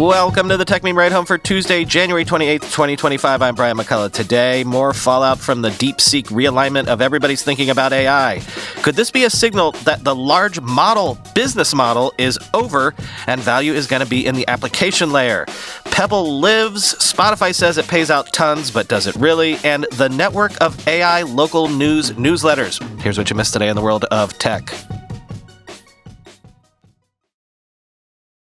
Welcome to the Tech Meme Ride Home for Tuesday, January 28th, 2025. I'm Brian McCullough. Today, more fallout from the DeepSeek realignment of everybody's thinking about AI. Could this be a signal that the large model business model is over and value is going to be in the application layer? Pebble lives, Spotify says it pays out tons, but does it really? And the network of AI local news newsletters. Here's what you missed today in the world of tech.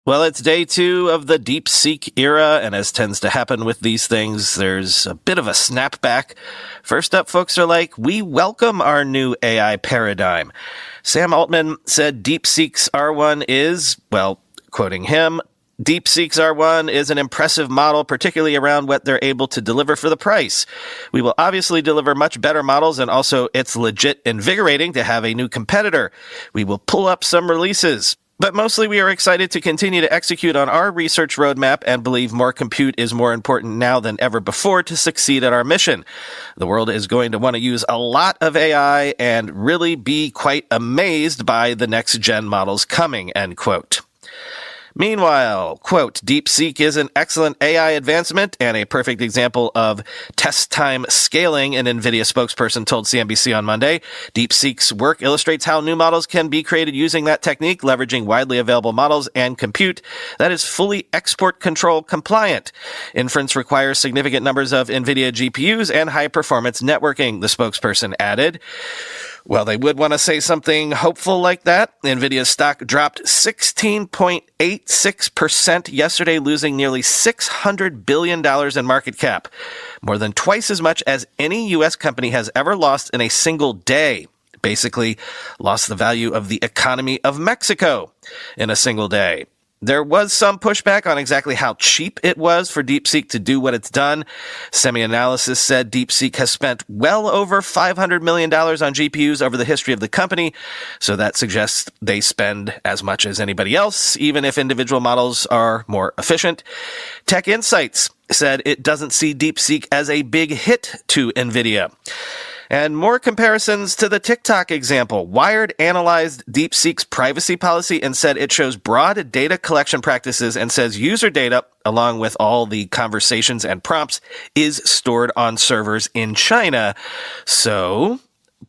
Well, it's day 2 of the DeepSeek era, and as tends to happen with these things, there's a bit of a snapback. First up, folks are like, we welcome our new AI paradigm. Sam Altman said DeepSeek's R1 is, well, quoting him, DeepSeek's R1 is an impressive model, particularly around what they're able to deliver for the price. We will obviously deliver much better models, and also it's legit invigorating to have a new competitor. We will pull up some releases. But mostly we are excited to continue to execute on our research roadmap and believe more compute is more important now than ever before to succeed at our mission. The world is going to want to use a lot of AI and really be quite amazed by the next gen models coming, end quote. Meanwhile, quote, DeepSeek is an excellent AI advancement and a perfect example of test time scaling, an NVIDIA spokesperson told CNBC on Monday. DeepSeek's work illustrates how new models can be created using that technique, leveraging widely available models and compute that is fully export control compliant. Inference requires significant numbers of NVIDIA GPUs and high-performance networking, the spokesperson added. Well, they would want to say something hopeful like that. NVIDIA's stock dropped 16.86% yesterday, losing nearly $600 billion in market cap, more than twice as much as any U.S. company has ever lost in a single day. Basically, lost the value of the economy of Mexico in a single day. There was some pushback on exactly how cheap it was for DeepSeek to do what it's done. SemiAnalysis said DeepSeek has spent well over $500 million on GPUs over the history of the company, so that suggests they spend as much as anybody else, even if individual models are more efficient. Tech Insights said it doesn't see DeepSeek as a big hit to NVIDIA. And more comparisons to the TikTok example. Wired analyzed DeepSeek's privacy policy and said it shows broad data collection practices and says user data, along with all the conversations and prompts, is stored on servers in China.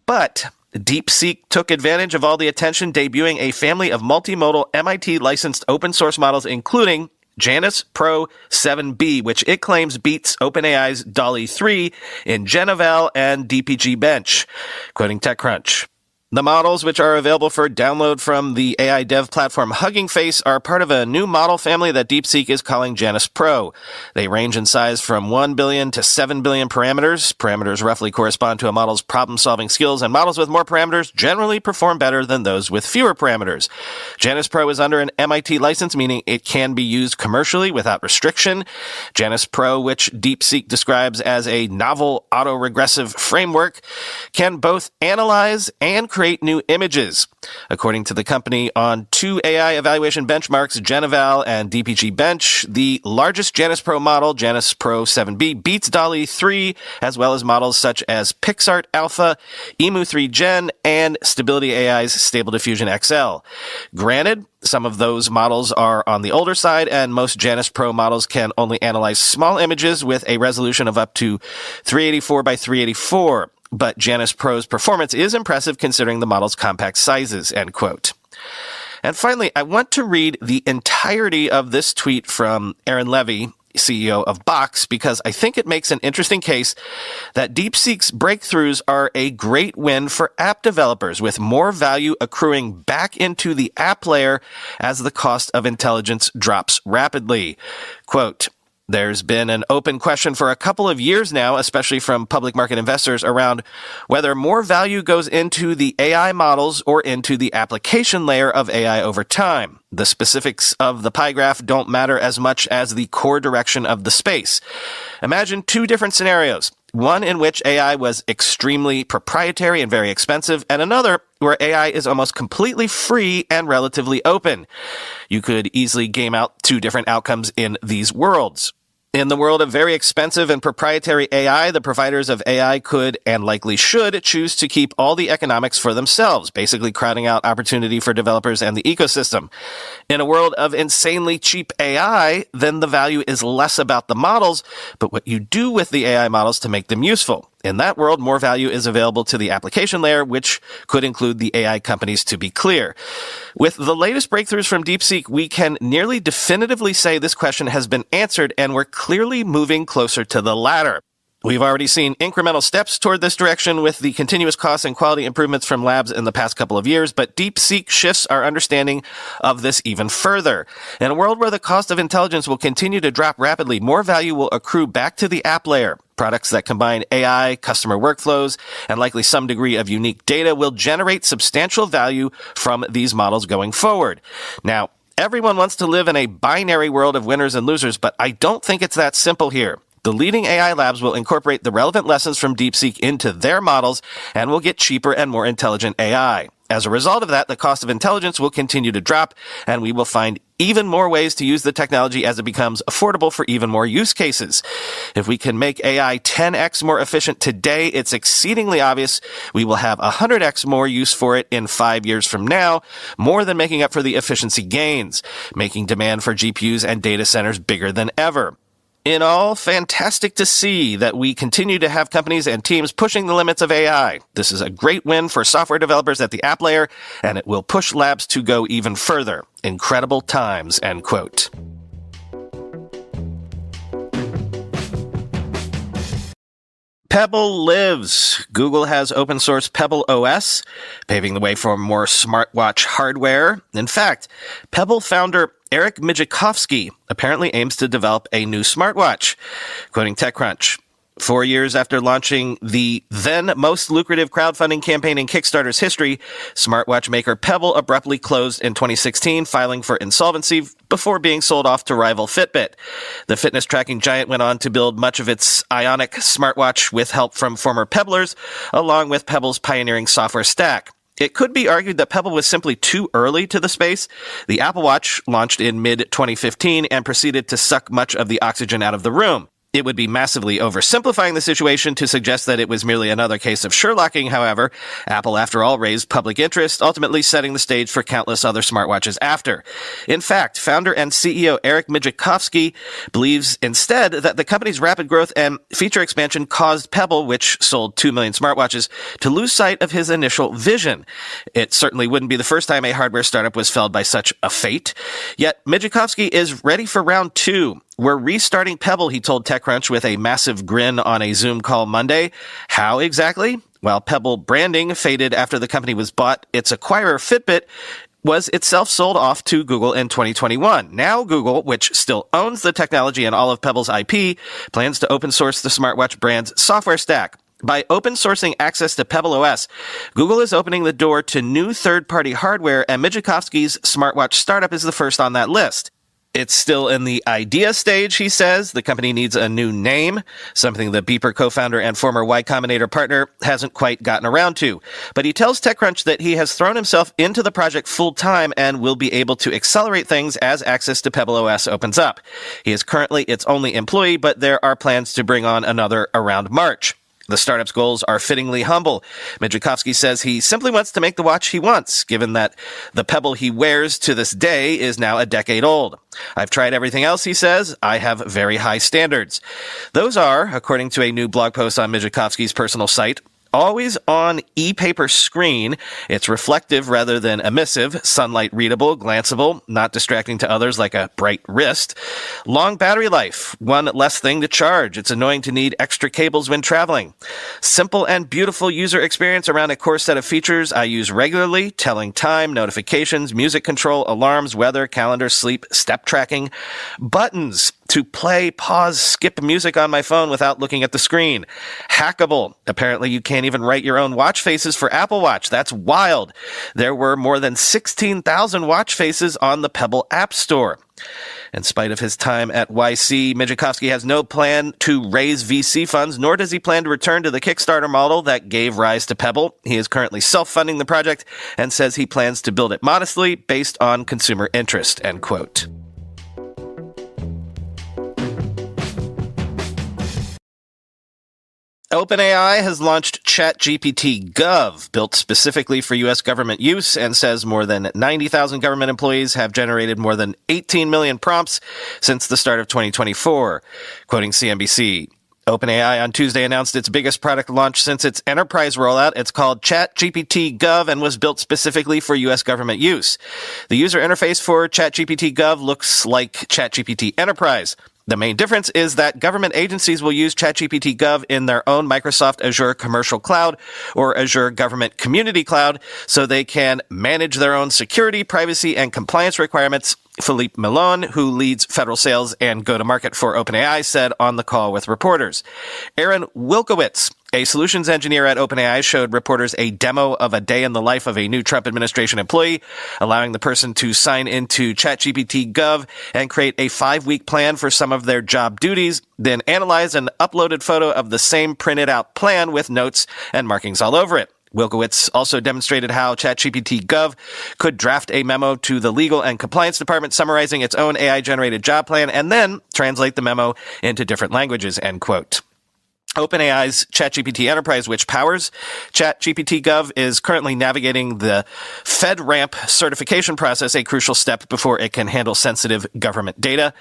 But DeepSeek took advantage of all the attention, debuting a family of multimodal MIT-licensed open source models, including Janus Pro 7B, which it claims beats OpenAI's DALL-E 3 in GenEval and DPG Bench, quoting TechCrunch. The models, which are available for download from the AI dev platform Hugging Face, are part of a new model family that DeepSeek is calling Janus Pro. They range in size from 1 billion to 7 billion parameters. Parameters roughly correspond to a model's problem-solving skills, and models with more parameters generally perform better than those with fewer parameters. Janus Pro is under an MIT license, meaning it can be used commercially without restriction. Janus Pro, which DeepSeek describes as a novel autoregressive framework, can both analyze and create new images. According to the company, on 2 AI evaluation benchmarks, GenEval and DPG Bench, the largest Janus Pro model, Janus Pro 7B, beats DALL-E 3, as well as models such as PixArt Alpha, Emu 3 Gen, and Stability AI's Stable Diffusion XL. Granted, some of those models are on the older side, and most Janus Pro models can only analyze small images with a resolution of up to 384 by 384. But Janus Pro's performance is impressive considering the model's compact sizes, end quote. And finally, I want to read the entirety of this tweet from Aaron Levy, CEO of Box, because I think it makes an interesting case that DeepSeek's breakthroughs are a great win for app developers, with more value accruing back into the app layer as the cost of intelligence drops rapidly. Quote, there's been an open question for a couple of years now, especially from public market investors, around whether more value goes into the AI models or into the application layer of AI over time. The specifics of the pie graph don't matter as much as the core direction of the space. Imagine 2 different scenarios. One in which AI was extremely proprietary and very expensive, and another where AI is almost completely free and relatively open. You could easily game out 2 different outcomes in these worlds. In the world of very expensive and proprietary AI, the providers of AI could and likely should choose to keep all the economics for themselves, basically crowding out opportunity for developers and the ecosystem. In a world of insanely cheap AI, then the value is less about the models, but what you do with the AI models to make them useful. In that world, more value is available to the application layer, which could include the AI companies, to be clear. With the latest breakthroughs from DeepSeek, we can nearly definitively say this question has been answered, and we're clearly moving closer to the latter. We've already seen incremental steps toward this direction with the continuous cost and quality improvements from labs in the past couple of years, but DeepSeek shifts our understanding of this even further. In a world where the cost of intelligence will continue to drop rapidly, more value will accrue back to the app layer. Products that combine AI, customer workflows, and likely some degree of unique data will generate substantial value from these models going forward. Now, everyone wants to live in a binary world of winners and losers, but I don't think it's that simple here. The leading AI labs will incorporate the relevant lessons from DeepSeek into their models and will get cheaper and more intelligent AI. As a result of that, the cost of intelligence will continue to drop, and we will find even more ways to use the technology as it becomes affordable for even more use cases. If we can make AI 10x more efficient today, it's exceedingly obvious we will have 100x more use for it in 5 years from now, more than making up for the efficiency gains, making demand for GPUs and data centers bigger than ever. In all, fantastic to see that we continue to have companies and teams pushing the limits of AI. This is a great win for software developers at the app layer, and it will push labs to go even further. Incredible times, end quote. Pebble lives. Google has open source Pebble OS, paving the way for more smartwatch hardware. In fact, Pebble founder Eric Mijikovsky apparently aims to develop a new smartwatch. Quoting TechCrunch, 4 years after launching the then most lucrative crowdfunding campaign in Kickstarter's history, smartwatch maker Pebble abruptly closed in 2016, filing for insolvency before being sold off to rival Fitbit. The fitness tracking giant went on to build much of its Ionic smartwatch with help from former Pebblers, along with Pebble's pioneering software stack. It could be argued that Pebble was simply too early to the space. The Apple Watch launched in mid-2015 and proceeded to suck much of the oxygen out of the room. It would be massively oversimplifying the situation to suggest that it was merely another case of Sherlocking, however. Apple, after all, raised public interest, ultimately setting the stage for countless other smartwatches after. In fact, founder and CEO Eric Mijikovsky believes instead that the company's rapid growth and feature expansion caused Pebble, which sold 2 million smartwatches, to lose sight of his initial vision. It certainly wouldn't be the first time a hardware startup was felled by such a fate. Yet Mijikovsky is ready for round two. We're restarting Pebble, he told TechCrunch with a massive grin on a Zoom call Monday. How exactly? Well, Pebble branding faded after the company was bought. Its acquirer, Fitbit, was itself sold off to Google in 2021. Now Google, which still owns the technology and all of Pebble's IP, plans to open source the smartwatch brand's software stack. By open sourcing access to Pebble OS, Google is opening the door to new third-party hardware, and Mijikovsky's smartwatch startup is the first on that list. It's still in the idea stage, he says. The company needs a new name, something the Beeper co-founder and former Y Combinator partner hasn't quite gotten around to. But he tells TechCrunch that he has thrown himself into the project full-time and will be able to accelerate things as access to Pebble OS opens up. He is currently its only employee, but there are plans to bring on another around March. The startup's goals are fittingly humble. Mijikovsky says he simply wants to make the watch he wants, given that the Pebble he wears to this day is now a decade old. I've tried everything else, he says. I have very high standards. Those are, according to a new blog post on Mijikovsky's personal site, always on e-paper screen. It's reflective rather than emissive, sunlight readable, glanceable, not distracting to others like a bright wrist. Long battery life, one less thing to charge. It's annoying to need extra cables when traveling. Simple and beautiful user experience around a core set of features I use regularly: telling time, notifications, music control, alarms, weather, calendar, sleep, step tracking. Buttons to play, pause, skip music on my phone without looking at the screen. Hackable. Apparently you can't even write your own watch faces for Apple Watch. That's wild. There were more than 16,000 watch faces on the Pebble App Store. In spite of his time at YC, Mijikovsky has no plan to raise VC funds, nor does he plan to return to the Kickstarter model that gave rise to Pebble. He is currently self-funding the project and says he plans to build it modestly based on consumer interest, end quote. OpenAI has launched ChatGPT Gov, built specifically for U.S. government use, and says more than 90,000 government employees have generated more than 18 million prompts since the start of 2024, quoting CNBC. OpenAI on Tuesday announced its biggest product launch since its enterprise rollout. It's called ChatGPT Gov and was built specifically for U.S. government use. The user interface for ChatGPT Gov looks like ChatGPT Enterprise. The main difference is that government agencies will use ChatGPT Gov in their own Microsoft Azure Commercial Cloud or Azure Government Community Cloud so they can manage their own security, privacy, and compliance requirements. Philippe Milon, who leads federal sales and go-to-market for OpenAI, said on the call with reporters. Aaron Wilkowitz, a solutions engineer at OpenAI, showed reporters a demo of a day in the life of a new Trump administration employee, allowing the person to sign into ChatGPT Gov and create a 5-week plan for some of their job duties, then analyze an uploaded photo of the same printed out plan with notes and markings all over it. Wilkowitz also demonstrated how ChatGPT Gov could draft a memo to the legal and compliance department summarizing its own AI-generated job plan and then translate the memo into different languages, end quote. OpenAI's ChatGPT Enterprise, which powers ChatGPT Gov, is currently navigating the FedRAMP certification process, a crucial step before it can handle sensitive government data.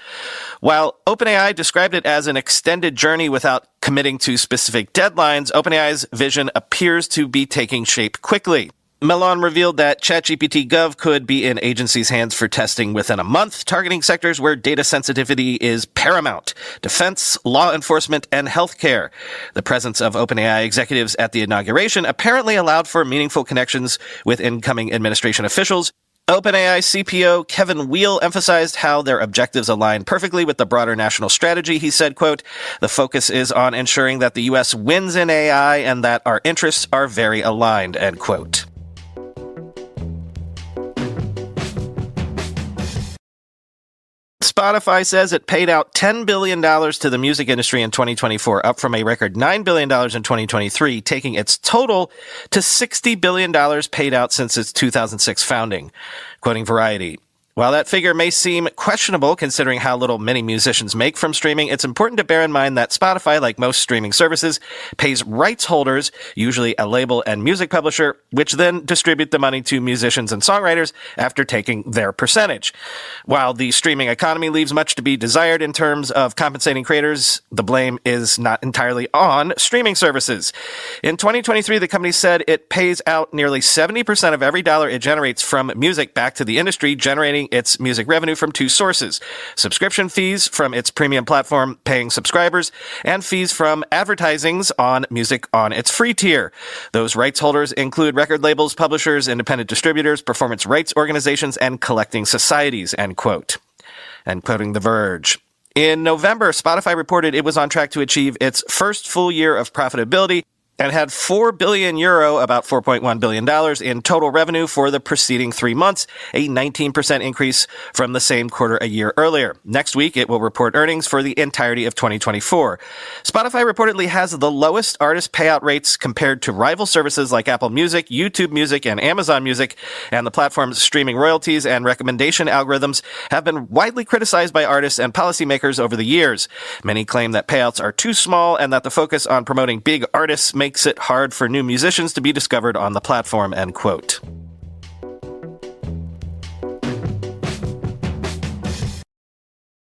While OpenAI described it as an extended journey without committing to specific deadlines, OpenAI's vision appears to be taking shape quickly. Milon revealed that ChatGPT Gov could be in agencies' hands for testing within a month, targeting sectors where data sensitivity is paramount: defense, law enforcement, and healthcare. The presence of OpenAI executives at the inauguration apparently allowed for meaningful connections with incoming administration officials. OpenAI CPO Kevin Weil emphasized how their objectives align perfectly with the broader national strategy. He said, quote, "The focus is on ensuring that the U.S. wins in AI and that our interests are very aligned," end quote. Spotify says it paid out $10 billion to the music industry in 2024, up from a record $9 billion in 2023, taking its total to $60 billion paid out since its 2006 founding. Quoting Variety, "While that figure may seem questionable considering how little many musicians make from streaming, it's important to bear in mind that Spotify, like most streaming services, pays rights holders, usually a label and music publisher, which then distribute the money to musicians and songwriters after taking their percentage. While the streaming economy leaves much to be desired in terms of compensating creators, the blame is not entirely on streaming services. In 2023, the company said it pays out nearly 70% of every dollar it generates from music back to the industry, generating its music revenue from two sources: subscription fees from its premium platform paying subscribers and fees from advertisings on music on its free tier. Those rights holders include record labels, publishers, independent distributors, performance rights organizations, and collecting societies," end quote. And quoting The Verge, in November, Spotify reported it was on track to achieve its first full year of profitability and had €4 billion, about $4.1 billion in total revenue for the preceding 3 months, a 19% increase from the same quarter a year earlier. Next week, it will report earnings for the entirety of 2024. Spotify reportedly has the lowest artist payout rates compared to rival services like Apple Music, YouTube Music, and Amazon Music, and the platform's streaming royalties and recommendation algorithms have been widely criticized by artists and policymakers over the years. Many claim that payouts are too small and that the focus on promoting big artists makes it hard for new musicians to be discovered on the platform, end quote.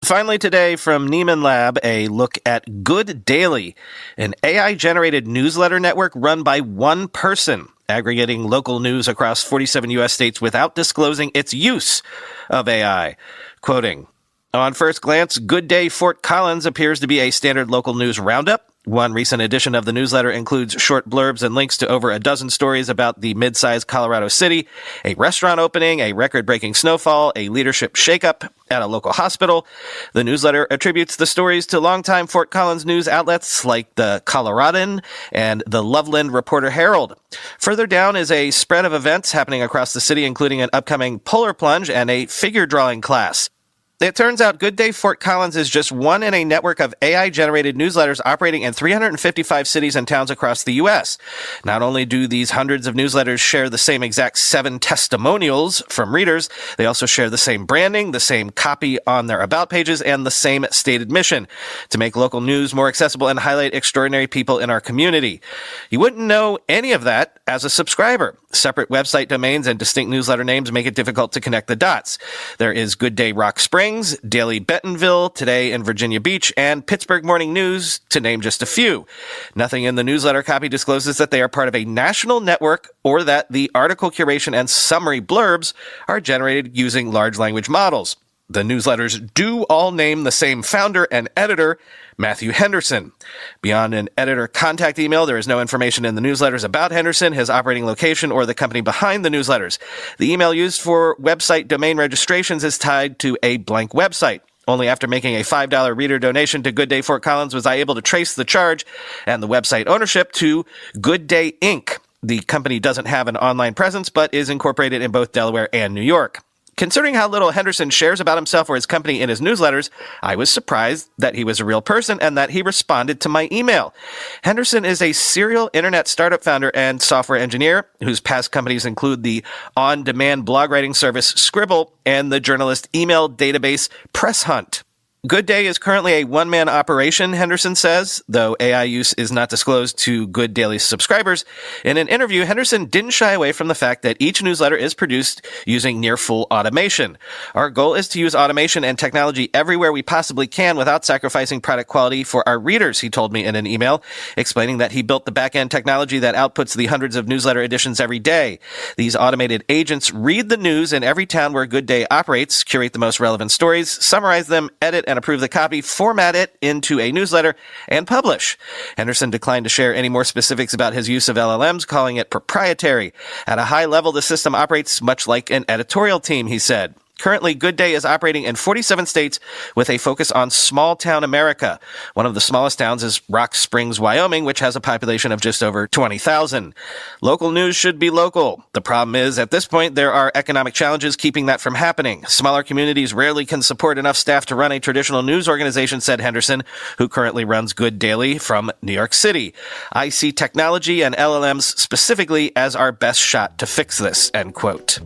Finally today from NiemanLab, a look at Good Daily, an AI-generated newsletter network run by one person, aggregating local news across 47 U.S. states without disclosing its use of AI. Quoting, "On first glance, Good Day Fort Collins appears to be a standard local news roundup. One recent edition of the newsletter includes short blurbs and links to over a dozen stories about the mid-sized Colorado city, a restaurant opening, a record-breaking snowfall, a leadership shakeup at a local hospital. The newsletter attributes the stories to longtime Fort Collins news outlets like the Coloradan and the Loveland Reporter-Herald. Further down is a spread of events happening across the city, including an upcoming polar plunge and a figure drawing class. It turns out Good Day Fort Collins is just one in a network of AI-generated newsletters operating in 355 cities and towns across the U.S. Not only do these hundreds of newsletters share the same exact 7 testimonials from readers, they also share the same branding, the same copy on their about pages, and the same stated mission: to make local news more accessible and highlight extraordinary people in our community. You wouldn't know any of that as a subscriber. Separate website domains and distinct newsletter names make it difficult to connect the dots. There is Good Day Rock Springs, Daily Bentonville, Today in Virginia Beach, and Pittsburgh Morning News, to name just a few. Nothing in the newsletter copy discloses that they are part of a national network or that the article curation and summary blurbs are generated using large language models. The newsletters do all name the same founder and editor, Matthew Henderson. Beyond an editor contact email, there is no information in the newsletters about Henderson, his operating location, or the company behind the newsletters. The email used for website domain registrations is tied to a blank website. Only after making a $5 reader donation to Good Day Fort Collins was I able to trace the charge and the website ownership to Good Day Inc. The company doesn't have an online presence, but is incorporated in both Delaware and New York. Considering how little Henderson shares about himself or his company in his newsletters, I was surprised that he was a real person and that he responded to my email. Henderson is a serial internet startup founder and software engineer whose past companies include the on-demand blog writing service Scribble and the journalist email database Press Hunt. Good Day is currently a one-man operation, Henderson says, though AI use is not disclosed to Good Daily subscribers. In an interview, Henderson didn't shy away from the fact that each newsletter is produced using near-full automation. Our goal is to use automation and technology everywhere we possibly can without sacrificing product quality for our readers, he told me in an email, explaining that he built the back-end technology that outputs the hundreds of newsletter editions every day. These automated agents read the news in every town where Good Day operates, curate the most relevant stories, summarize them, edit and approve the copy, format it into a newsletter, and publish. Henderson declined to share any more specifics about his use of LLMs, calling it proprietary. At a high level, the system operates much like an editorial team, he said. Currently, Good Day is operating in 47 states with a focus on small-town America. One of the smallest towns is Rock Springs, Wyoming, which has a population of just over 20,000. Local news should be local. The problem is, at this point, there are economic challenges keeping that from happening. Smaller communities rarely can support enough staff to run a traditional news organization, said Henderson, who currently runs Good Daily from New York City. I see technology and LLMs specifically as our best shot to fix this, end quote.